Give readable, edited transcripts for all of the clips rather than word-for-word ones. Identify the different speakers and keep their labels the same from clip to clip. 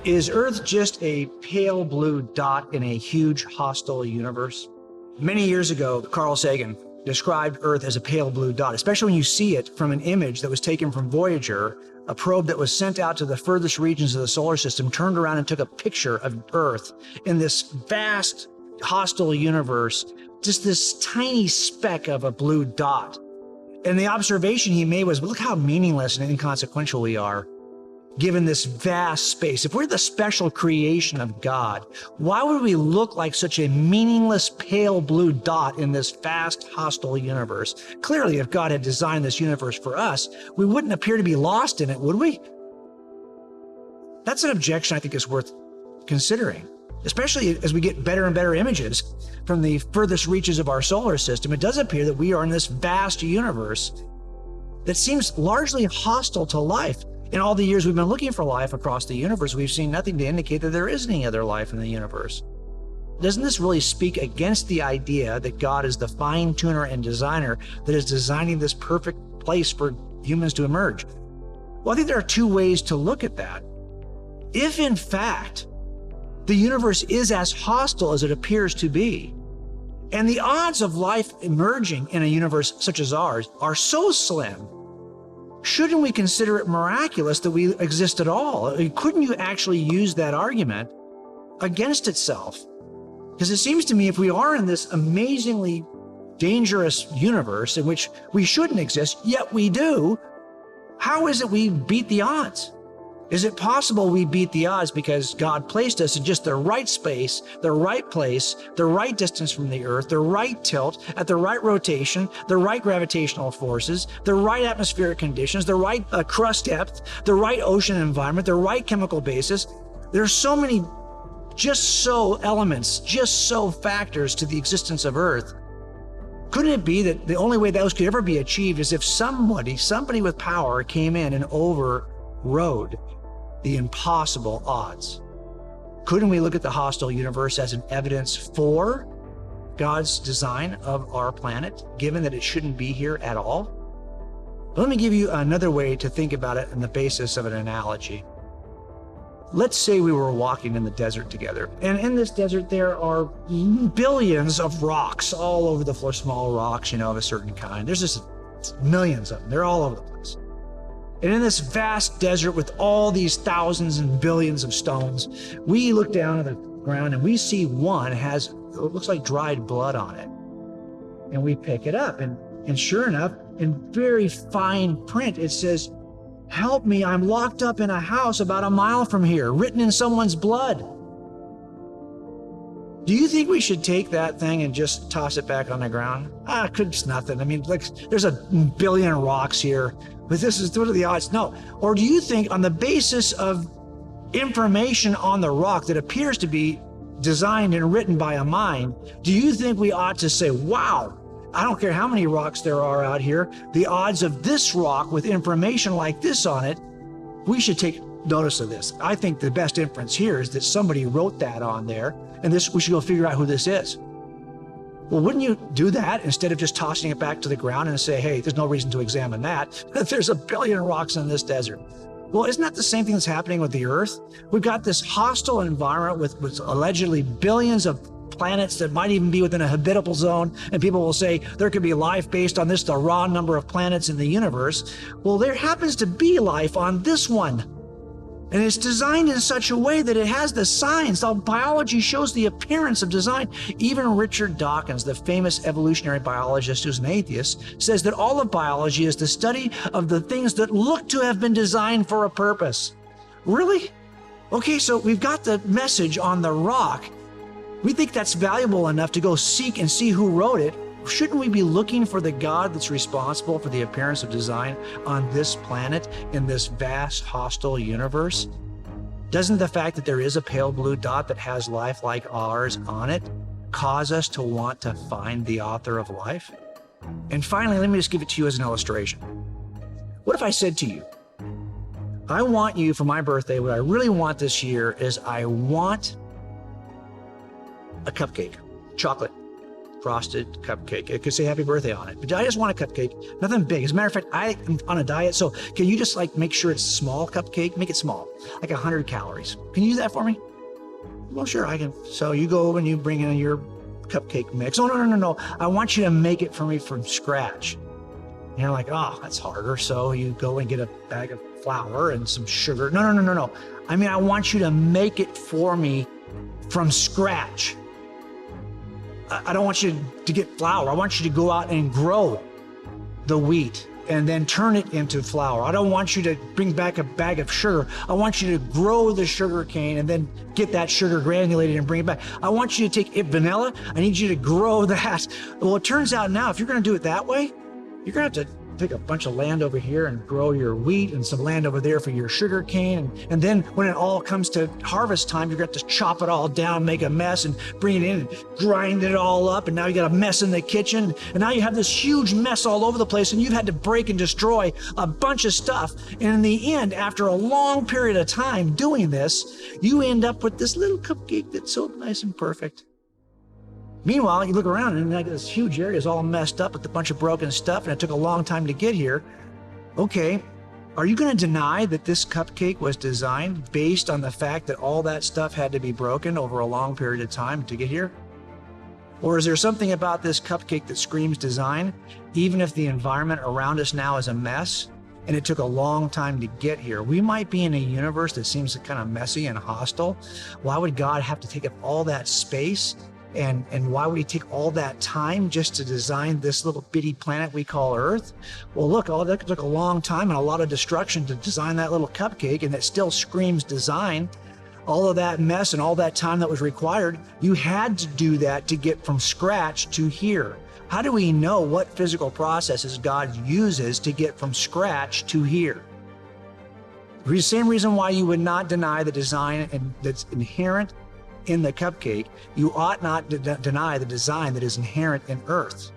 Speaker 1: Is Earth just a pale blue dot in a huge hostile universe? Many years ago, Carl Sagan described Earth as a pale blue dot, especially when you see it from an image that was taken from Voyager, a probe that was sent out to the furthest regions of the solar system, turned around and took a picture of Earth in this vast hostile universe, just this tiny speck of a blue dot. And the observation he made was, look how meaningless and inconsequential we are, given this vast space. If we're the special creation of God, why would we look like such a meaningless pale blue dot in this vast hostile universe? Clearly, if God had designed this universe for us, we wouldn't appear to be lost in it, would we? That's an objection I think is worth considering, especially as we get better and better images from the furthest reaches of our solar system. It does appear that we are in this vast universe that seems largely hostile to life. In all the years we've been looking for life across the universe, we've seen nothing to indicate that there is any other life in the universe. Doesn't this really speak against the idea that God is the fine-tuner and designer that is designing this perfect place for humans to emerge? Well, I think there are two ways to look at that. If, in fact, the universe is as hostile as it appears to be, and the odds of life emerging in a universe such as ours are so slim, shouldn't we consider it miraculous that we exist at all? Couldn't you actually use that argument against itself? Because it seems to me if we are in this amazingly dangerous universe in which we shouldn't exist, yet we do, how is it we beat the odds? Is it possible we beat the odds because God placed us in just the right space, the right place, the right distance from the Earth, the right tilt, at the right rotation, the right gravitational forces, the right atmospheric conditions, the right crust depth, the right ocean environment, the right chemical basis? There's so many just so elements, just so factors to the existence of Earth. Couldn't it be that the only way those could ever be achieved is if somebody with power came in and overrode the impossible odds? Couldn't we look at the hostile universe as an evidence for God's design of our planet, given that it shouldn't be here at all? But let me give you another way to think about it on the basis of an analogy. Let's say we were walking in the desert together, and in this desert there are billions of rocks all over the floor, small rocks, of a certain kind. There's just millions of them. They're all over the place. And in this vast desert with all these thousands and billions of stones, we look down at the ground and we see one has, it looks like dried blood on it. And we pick it up, and sure enough, in very fine print, it says, "Help me, I'm locked up in a house about a mile from here," written in someone's blood. Do you think we should take that thing and just toss it back on the ground? It's nothing. I mean, there's a billion rocks here, but what are the odds? No. Or do you think on the basis of information on the rock that appears to be designed and written by a mind, do you think we ought to say, wow, I don't care how many rocks there are out here, the odds of this rock with information like this on it, we should take notice of this. I think the best inference here is that somebody wrote that on there, and we should go figure out who this is. Well, wouldn't you do that instead of just tossing it back to the ground and say, hey, there's no reason to examine that. There's a billion rocks in this desert. Well, isn't that the same thing that's happening with the Earth? We've got this hostile environment with allegedly billions of planets that might even be within a habitable zone, and people will say there could be life based on the raw number of planets in the universe. Well, there happens to be life on this one. And it's designed in such a way that it has the signs. The biology shows the appearance of design. Even Richard Dawkins, the famous evolutionary biologist who's an atheist, says that all of biology is the study of the things that look to have been designed for a purpose. Really? Okay, so we've got the message on the rock. We think that's valuable enough to go seek and see who wrote it. Shouldn't we be looking for the God that's responsible for the appearance of design on this planet in this vast hostile universe? Doesn't the fact that there is a pale blue dot that has life like ours on it cause us to want to find the author of life? And finally, let me just give it to you as an illustration. What if I said to you, I want you for my birthday, what I really want this year is I want a cupcake, chocolate frosted cupcake. It could say happy birthday on it, but I just want a cupcake, nothing big. As a matter of fact, I am on a diet, so can you just like make sure it's small cupcake? Make it small, like 100 calories. Can you do that for me? Well, sure, I can. So you go and you bring in your cupcake mix. Oh, no. I want you to make it for me from scratch. And you're like, oh, that's harder. So you go and get a bag of flour and some sugar. No. I mean, I want you to make it for me from scratch. I don't want you to get flour. I want you to go out and grow the wheat and then turn it into flour. I don't want you to bring back a bag of sugar. I want you to grow the sugar cane and then get that sugar granulated and bring it back. I want you to take vanilla. I need you to grow that. Well, it turns out now, if you're going to do it that way, you're going to have to take a bunch of land over here and grow your wheat and some land over there for your sugar cane. And then when it all comes to harvest time, you're going to have to chop it all down, make a mess and bring it in and grind it all up. And now you got a mess in the kitchen. And now you have this huge mess all over the place and you've had to break and destroy a bunch of stuff. And in the end, after a long period of time doing this, you end up with this little cupcake that's so nice and perfect. Meanwhile, you look around and like this huge area is all messed up with a bunch of broken stuff and it took a long time to get here. Okay, are you going to deny that this cupcake was designed based on the fact that all that stuff had to be broken over a long period of time to get here? Or is there something about this cupcake that screams design, even if the environment around us now is a mess and it took a long time to get here? We might be in a universe that seems kind of messy and hostile. Why would God have to take up all that space? And why would he take all that time just to design this little bitty planet we call Earth? Well, look, all that took a long time and a lot of destruction to design that little cupcake, and it still screams design. All of that mess and all that time that was required, you had to do that to get from scratch to here. How do we know what physical processes God uses to get from scratch to here? The same reason why you would not deny the design that's inherent in the cupcake, you ought not deny the design that is inherent in Earth.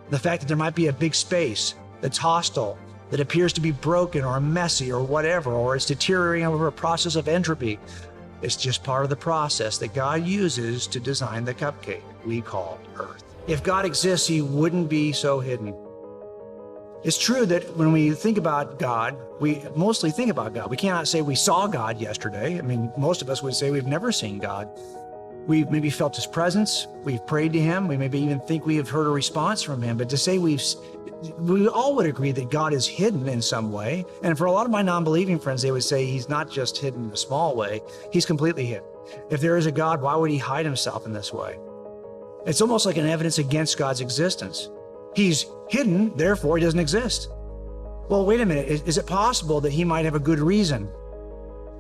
Speaker 1: The fact that there might be a big space that's hostile, that appears to be broken or messy or whatever, or it's deteriorating over a process of entropy, it's just part of the process that God uses to design the cupcake we call Earth. If God exists, he wouldn't be so hidden. It's true that when we think about God, we mostly think about God. We cannot say we saw God yesterday. I mean, most of us would say we've never seen God. We've maybe felt his presence. We've prayed to him. We maybe even think we have heard a response from him. But to say we all would agree that God is hidden in some way. And for a lot of my non-believing friends, they would say he's not just hidden in a small way. He's completely hidden. If there is a God, why would he hide himself in this way? It's almost like an evidence against God's existence. He's hidden, therefore he doesn't exist. Well, wait a minute. Is it possible that he might have a good reason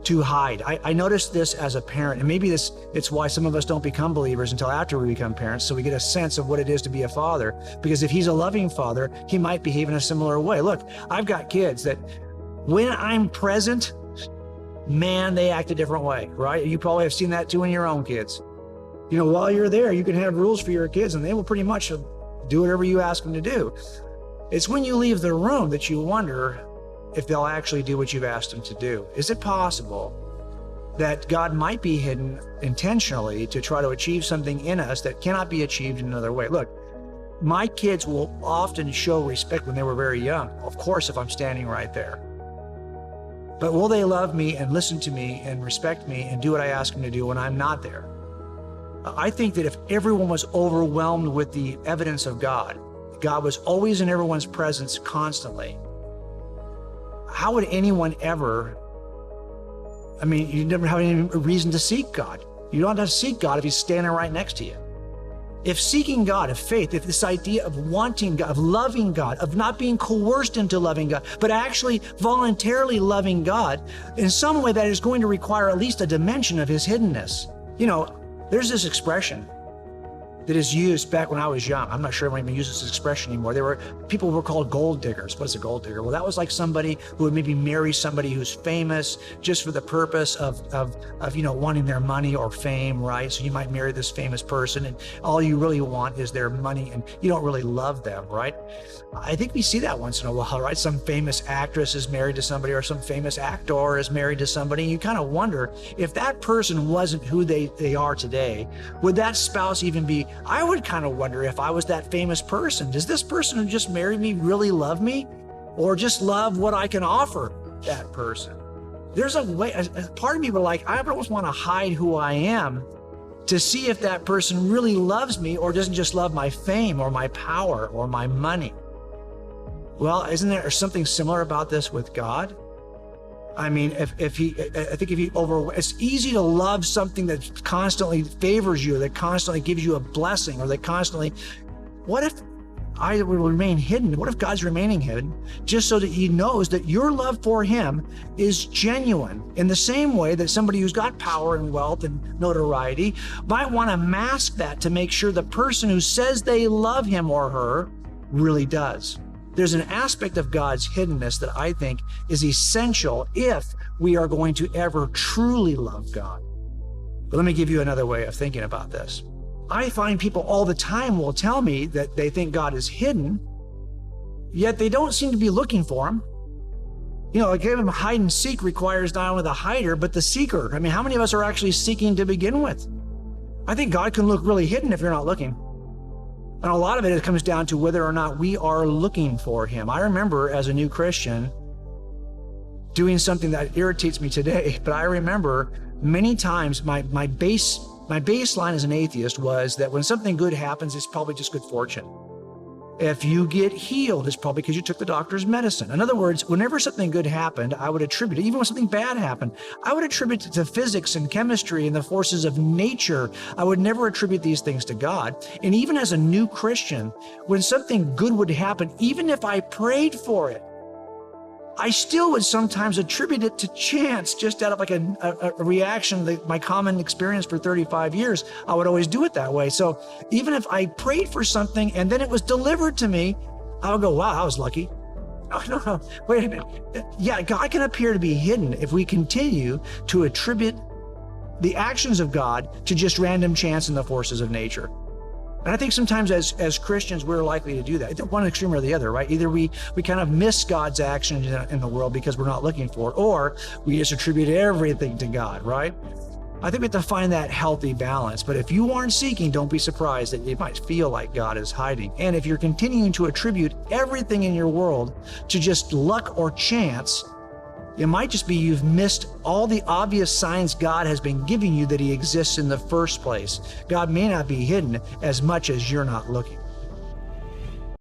Speaker 1: to hide? I noticed this as a parent, and maybe it's why some of us don't become believers until after we become parents, so we get a sense of what it is to be a father. Because if he's a loving father, he might behave in a similar way. Look, I've got kids that when I'm present, man, they act a different way, right? You probably have seen that too in your own kids. You know, while you're there, you can have rules for your kids, and they will pretty much do whatever you ask them to do. It's when you leave the room that you wonder if they'll actually do what you've asked them to do. Is it possible that God might be hidden intentionally to try to achieve something in us that cannot be achieved in another way? Look, my kids will often show respect when they were very young, of course, if I'm standing right there. But will they love me and listen to me and respect me and do what I ask them to do when I'm not there? I think that if everyone was overwhelmed with the evidence of God, God was always in everyone's presence constantly, how would anyone ever, you'd never have any reason to seek God. You don't have to seek God if he's standing right next to you. If seeking God, if faith, if this idea of wanting God, of loving God, of not being coerced into loving God, but actually voluntarily loving God, in some way that is going to require at least a dimension of his hiddenness. You know, there's this expression that is used back when I was young. I'm not sure anyone even uses this expression anymore. People were called gold diggers. What's a gold digger? Well, that was like somebody who would maybe marry somebody who's famous just for the purpose of wanting their money or fame, right? So you might marry this famous person and all you really want is their money and you don't really love them, right? I think we see that once in a while, right? Some famous actress is married to somebody or some famous actor is married to somebody. And you kind of wonder if that person wasn't who they are today, would that spouse even be I would kind of wonder if I was that famous person. Does this person who just married me really love me, or just love what I can offer that person? There's a way, a part of me would like, I always want to hide who I am to see if that person really loves me or doesn't just love my fame or my power or my money. Well, isn't there something similar about this with God? I mean, it's easy to love something that constantly favors you, that constantly gives you a blessing, or that constantly, what if I will remain hidden? What if God's remaining hidden just so that he knows that your love for him is genuine, in the same way that somebody who's got power and wealth and notoriety might want to mask that to make sure the person who says they love him or her really does. There's an aspect of God's hiddenness that I think is essential if we are going to ever truly love God. But let me give you another way of thinking about this. I find people all the time will tell me that they think God is hidden, yet they don't seem to be looking for him. You know, like him hide and seek requires not only the hider, but the seeker. I mean, how many of us are actually seeking to begin with? I think God can look really hidden if you're not looking. And a lot of it comes down to whether or not we are looking for him. I remember as a new Christian doing something that irritates me today, but I remember many times my baseline as an atheist was that when something good happens, it's probably just good fortune. If you get healed, it's probably because you took the doctor's medicine. In other words, whenever something good happened, I would attribute it, even when something bad happened, I would attribute it to physics and chemistry and the forces of nature. I would never attribute these things to God. And even as a new Christian, when something good would happen, even if I prayed for it, I still would sometimes attribute it to chance, just out of like a reaction, my common experience for 35 years. I would always do it that way. So even if I prayed for something and then it was delivered to me, I would go, wow, I was lucky. Oh, no, wait a minute. Yeah, God can appear to be hidden if we continue to attribute the actions of God to just random chance and the forces of nature. And I think sometimes as Christians, we're likely to do that. One extreme or the other, right? Either we kind of miss God's action in the world because we're not looking for it, or we just attribute everything to God, right? I think we have to find that healthy balance. But if you aren't seeking, don't be surprised that it might feel like God is hiding. And if you're continuing to attribute everything in your world to just luck or chance, it might just be you've missed all the obvious signs God has been giving you that he exists in the first place. God may not be hidden as much as you're not looking.